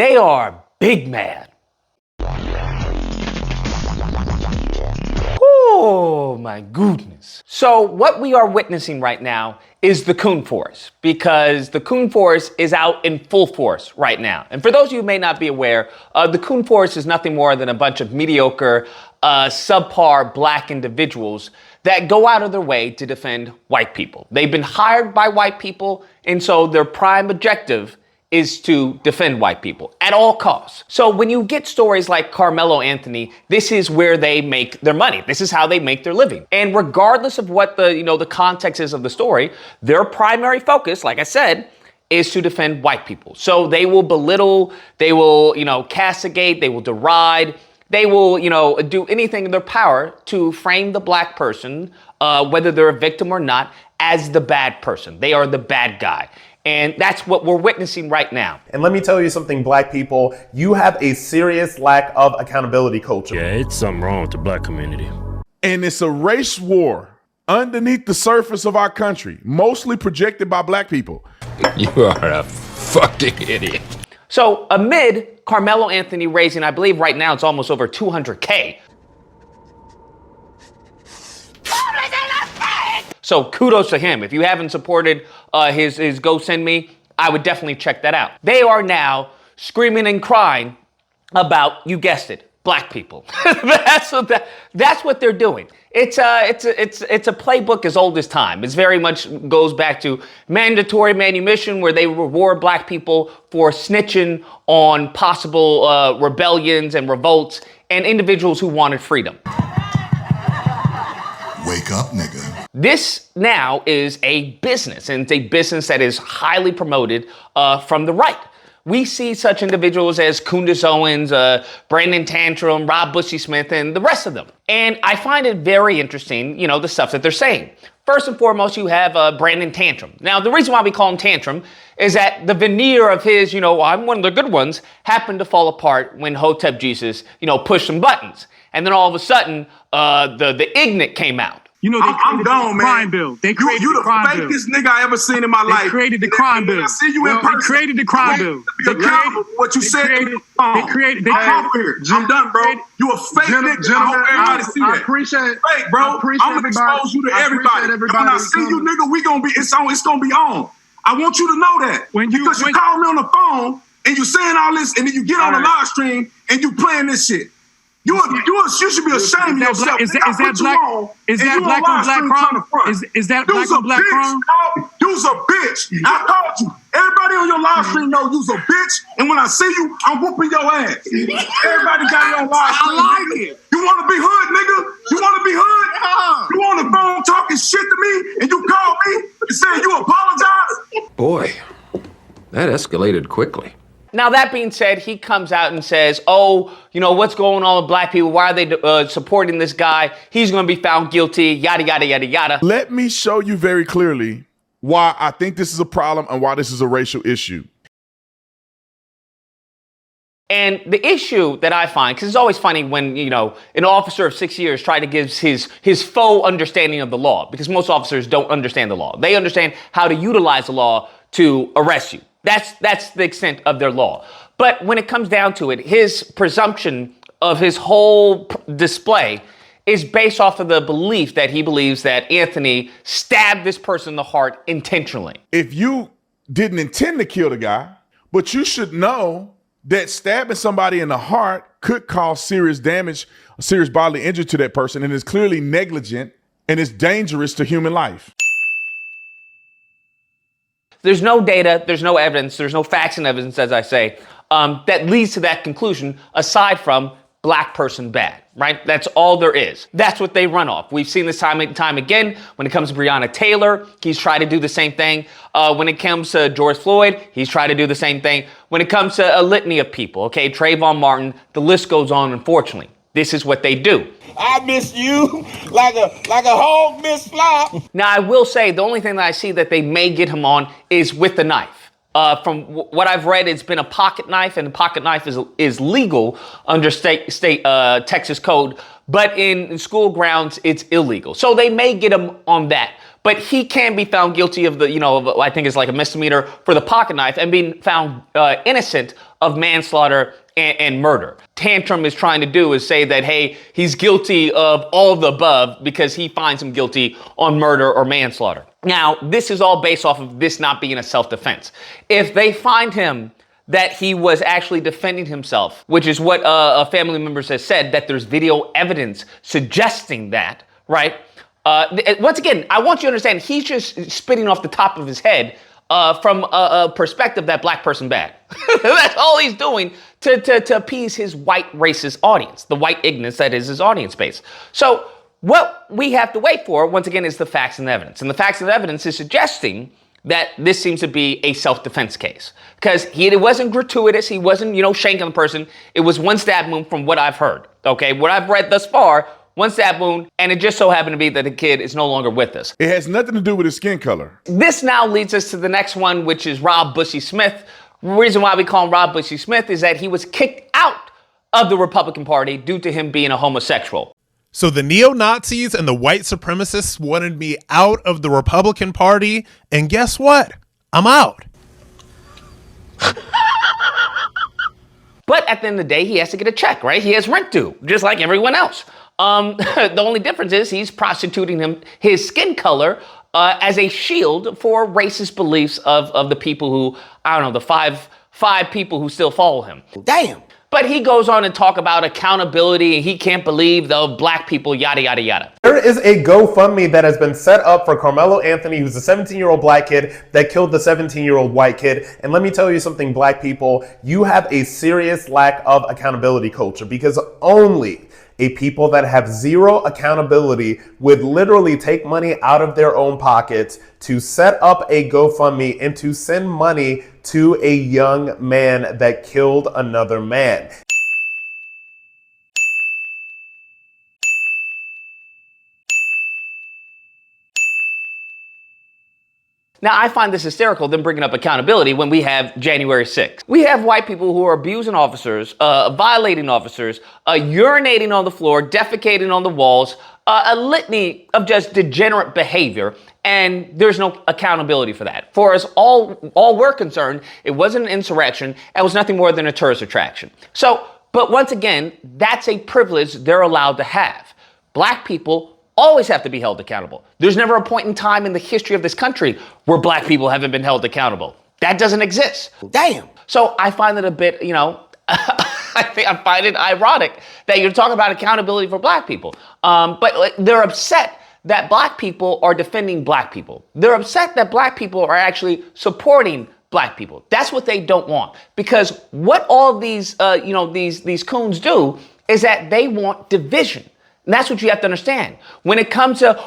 They are big mad. Oh my goodness. So what we are witnessing right now is the Kewn Force, because the Kewn Force is out in full force right now. And for those of you who may not be aware, the Kewn Force is nothing more than a bunch of mediocre, subpar black individuals that go out of their way to defend white people. They've been hired by white people, and so their prime objective is to defend white people at all costs. So when you get stories like Karmelo Anthony, this is where they make their money. This is how they make their living. And regardless of what the context is of the story, their primary focus, like I said, is to defend white people. So they will belittle, they will, castigate, they will deride, they will, do anything in their power to frame the black person, whether they're a victim or not, as the bad person. They are the bad guy. And that's what we're witnessing right now. And let me tell you something, black people, you have a serious lack of accountability culture. Yeah, it's something wrong with the black community. And it's a race war underneath the surface of our country, mostly projected by black people. You are a fucking idiot. So amid Karmelo Anthony raising, I believe right now it's almost over 200K. So kudos to him. If you haven't supported his Go Send Me, I would definitely check that out. They are now screaming and crying about, you guessed it, black people. that's what they're doing. It's a playbook as old as time. It's very much goes back to mandatory manumission, where they reward black people for snitching on possible rebellions and revolts and individuals who wanted freedom. Wake up, nigga. This now is a business, and it's a business that is highly promoted from the right. We see such individuals as Candace Owens, Brandon Tantrum, Rob Bussy Smith, and the rest of them. And I find it very interesting, the stuff that they're saying. First and foremost, you have Brandon Tantrum. Now, the reason why we call him Tantrum is that the veneer of his, I'm one of the good ones, happened to fall apart when Hotep Jesus, pushed some buttons. And then all of a sudden, the ignorant came out. I'm gone, man. Crime bill. They created you the crime bill. You the fakest nigga I ever seen in my life. They created the crime bill. I see you in person. They created the crime bill. They created what you said. They created. I'm done, bro. You a fake nigga. I hope everybody see that. I appreciate fake, bro. I'm gonna expose you to everybody. And when I see you, nigga, we gonna be. It's gonna be on. I want you to know that because you call me on the phone and you saying all this, and then you get on the live stream and you playing this shit. You should be ashamed of yourself. Is that black on black crime? Is that black on black crime? You's a bitch. I called you. Everybody on your live stream know you's a bitch. And when I see you, I'm whooping your ass. Everybody got it on live stream. I like it. You want to be hood, nigga? You want to be hood? You on the phone talking shit to me, and you call me and saying you apologize? Boy, that escalated quickly. Now, that being said, he comes out and says, what's going on with black people? Why are they supporting this guy? He's going to be found guilty, yada, yada, yada, yada. Let me show you very clearly why I think this is a problem and why this is a racial issue. And the issue that I find, because it's always funny when, an officer of 6 years try to give his faux understanding of the law, because most officers don't understand the law. They understand how to utilize the law to arrest you. That's the extent of their law. But when it comes down to it, his presumption of his whole display is based off of the belief that he believes that Anthony stabbed this person in the heart intentionally. If you didn't intend to kill the guy, but you should know that stabbing somebody in the heart could cause serious damage, serious bodily injury to that person, and is clearly negligent and is dangerous to human life. There's no data, there's no evidence, there's no facts and evidence, as I say, that leads to that conclusion, aside from black person bad, right? That's all there is. That's what they run off. We've seen this time and time again. When it comes to Breonna Taylor, he's tried to do the same thing. When it comes to George Floyd, he's tried to do the same thing. When it comes to a litany of people, okay, Trayvon Martin, the list goes on, unfortunately. This is what they do. I miss you like a hog miss fly. Now, I will say the only thing that I see that they may get him on is with the knife. From what I've read, it's been a pocket knife, and the pocket knife is legal under state Texas code, but in school grounds, it's illegal. So they may get him on that. But he can be found guilty of I think it's like a misdemeanor for the pocket knife and being found innocent of manslaughter and murder. Tantrum is trying to do is say that, hey, he's guilty of all of the above because he finds him guilty on murder or manslaughter. Now, this is all based off of this not being a self-defense. If they find him that he was actually defending himself, which is what a family member has said, that there's video evidence suggesting that, right? Once again, I want you to understand, he's just spitting off the top of his head from a perspective that black person bad. That's all he's doing to appease his white racist audience, the white ignorance that is his audience base. So what we have to wait for, once again, is the facts and evidence. And the facts and evidence is suggesting that this seems to be a self-defense case. Because it wasn't gratuitous, he wasn't, shanking the person. It was one stab wound from what I've heard, okay? What I've read thus far, one stab wound, and it just so happened to be that the kid is no longer with us. It has nothing to do with his skin color. This now leads us to the next one, which is Rob Bussy Smith. The reason why we call him Rob Bussy Smith is that he was kicked out of the Republican Party due to him being a homosexual. So the neo-Nazis and the white supremacists wanted me out of the Republican Party, and guess what? I'm out. But at the end of the day, he has to get a check, right? He has rent due, just like everyone else. The only difference is he's prostituting his skin color as a shield for racist beliefs of the people who, the five people who still follow him. Damn. But he goes on and talk about accountability, and he can't believe the black people, yada, yada, yada. There is a GoFundMe that has been set up for Karmelo Anthony, who's a 17-year-old black kid that killed the 17-year-old white kid. And let me tell you something, black people, you have a serious lack of accountability culture, because only a people that have zero accountability would literally take money out of their own pockets to set up a GoFundMe and to send money to a young man that killed another man. Now, I find this hysterical, them bringing up accountability when we have January 6th. We have white people who are abusing officers, violating officers, urinating on the floor, defecating on the walls, a litany of just degenerate behavior, and there's no accountability for that. For us all we're concerned, it wasn't an insurrection, it was nothing more than a tourist attraction. So, but once again, that's a privilege they're allowed to have. Black people always have to be held accountable. There's never a point in time in the history of this country where black people haven't been held accountable. That doesn't exist. Damn. So I find it a bit, I find it ironic that you're talking about accountability for black people. But they're upset that black people are defending black people. They're upset that black people are actually supporting black people. That's what they don't want. Because what all these, these coons do is that they want division. And that's what you have to understand. When it comes to,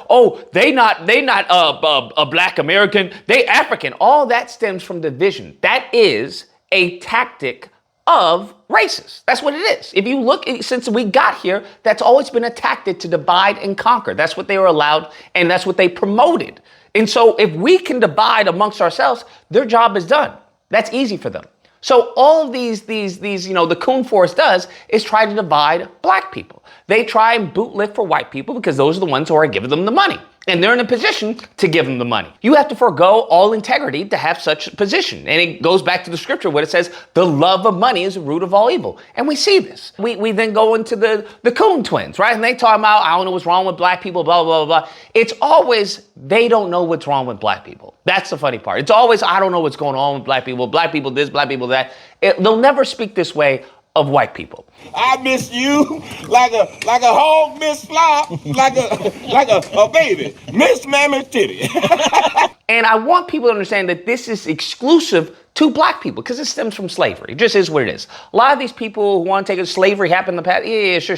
they not a black American, they African. All that stems from division. That is a tactic of racists. That's what it is. If you look, since we got here, that's always been a tactic to divide and conquer. That's what they were allowed, and that's what they promoted. And so if we can divide amongst ourselves, their job is done. That's easy for them. So all of these, the Kewn Force does is try to divide black people. They try and bootlift for white people because those are the ones who are giving them the money. And they're in a position to give them the money. You have to forego all integrity to have such a position. And it goes back to the scripture where it says, the love of money is the root of all evil. And we see this. We then go into the Kewn Twins, right? And they talk about, I don't know what's wrong with black people, blah, blah, blah, blah. It's always, they don't know what's wrong with black people. That's the funny part. It's always, I don't know what's going on with black people this, black people that. They'll never speak this way of white people. I miss you like a hog miss fly, like a baby miss mammy's titty. And I want people to understand that this is exclusive to black people because it stems from slavery. It just is what it is. A lot of these people who want to take it, slavery happened in the past. Yeah, sure.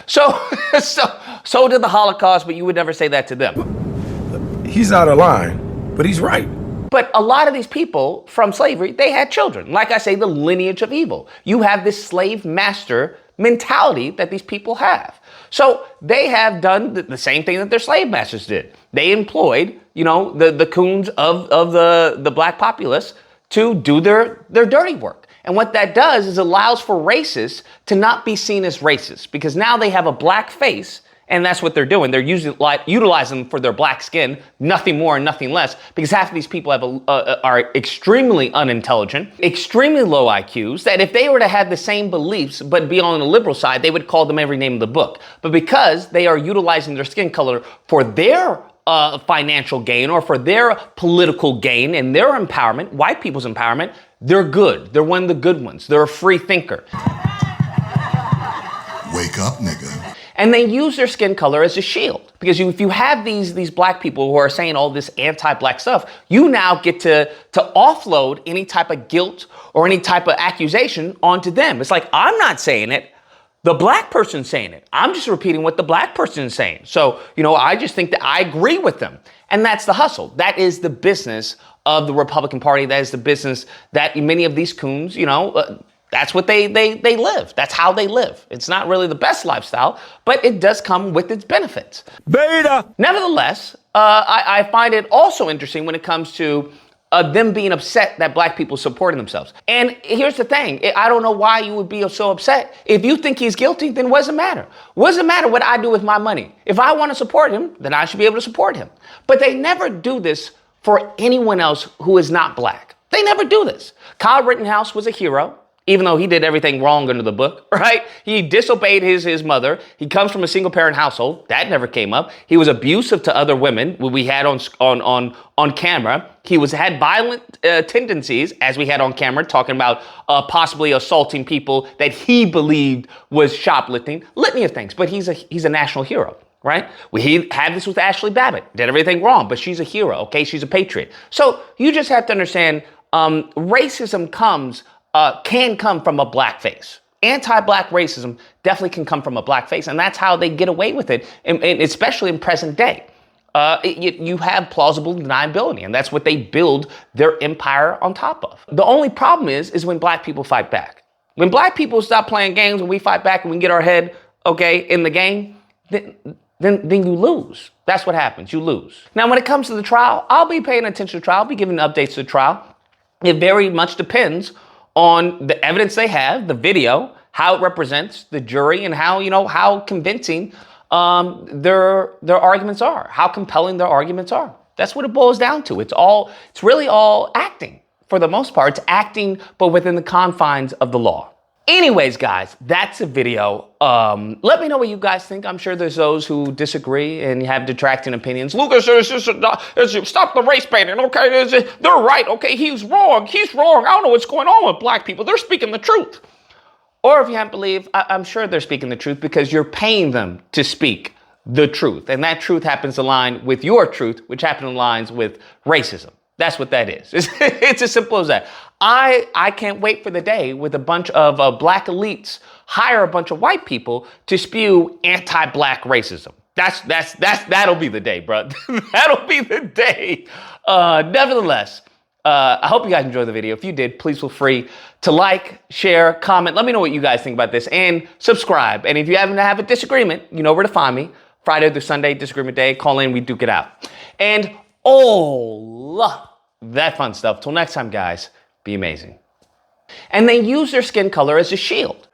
So did the Holocaust, but you would never say that to them. He's out of line, but he's right. But a lot of these people from slavery, they had children. Like I say, the lineage of evil. You have this slave master mentality that these people have. So they have done the same thing that their slave masters did. They employed, the coons of the black populace to do their dirty work. And what that does is allows for racists to not be seen as racist because now they have a black face And that's what they're doing. They're utilizing them for their black skin, nothing more and nothing less, because half of these people are extremely unintelligent, extremely low IQs, that if they were to have the same beliefs but be on the liberal side, they would call them every name in the book. But because they are utilizing their skin color for their financial gain or for their political gain and their empowerment, white people's empowerment, they're good. They're one of the good ones. They're a free thinker. Wake up, nigga. And they use their skin color as a shield. Because if you have these black people who are saying all this anti-black stuff, you now get to offload any type of guilt or any type of accusation onto them. It's like, I'm not saying it. The black person's saying it. I'm just repeating what the black person is saying. So, I just think that I agree with them. And that's the hustle. That is the business of the Republican Party. That is the business that many of these coons, that's what they live. That's how they live. It's not really the best lifestyle, but it does come with its benefits. Beta. Nevertheless, I find it also interesting when it comes to them being upset that black people supporting themselves. And here's the thing. I don't know why you would be so upset. If you think he's guilty, then what does it matter? What does it matter what I do with my money? If I want to support him, then I should be able to support him. But they never do this for anyone else who is not black. They never do this. Kyle Rittenhouse was a hero, even though he did everything wrong under the book, right? He disobeyed his mother. He comes from a single parent household. That never came up. He was abusive to other women, who we had on camera. He had violent tendencies, as we had on camera, talking about possibly assaulting people that he believed was shoplifting. Litany of things, but he's a national hero. Right? He had this with Ashley Babbitt. Did everything wrong, but she's a hero, okay? She's a patriot. So you just have to understand, racism can come from a black face. Anti-black racism definitely can come from a black face, and that's how they get away with it, and especially in present day. You have plausible deniability, and that's what they build their empire on top of. The only problem is when black people fight back. When black people stop playing games, when we fight back and we get our head, okay, in the game, then you lose. That's what happens. You lose. Now, when it comes to the trial, I'll be paying attention to the trial. I'll be giving updates to the trial. It very much depends on the evidence they have, the video, how it represents the jury, and how convincing their arguments are, how compelling their arguments are. That's what it boils down to. It's really all acting. For the most part, it's acting, but within the confines of the law. Anyways, guys, that's a video. Let me know what you guys think. I'm sure there's those who disagree and have detracting opinions. Lucas, stop the race baiting, okay? They're right, okay? He's wrong. I don't know what's going on with black people. They're speaking the truth. Or if you haven't believed, I'm sure they're speaking the truth because you're paying them to speak the truth. And that truth happens to align with your truth, which happens to align with racism. That's what that is. It's as simple as that. I can't wait for the day with a bunch of black elites hire a bunch of white people to spew anti-black racism. That'll be the day, bro. That'll be the day. Nevertheless, I hope you guys enjoyed the video. If you did, please feel free to like, share, comment. Let me know what you guys think about this and subscribe. And if you happen to have a disagreement, you know where to find me. Friday through Sunday, disagreement day. Call in, we duke it out. And all that fun stuff. Till next time, guys, be amazing. And they use their skin color as a shield.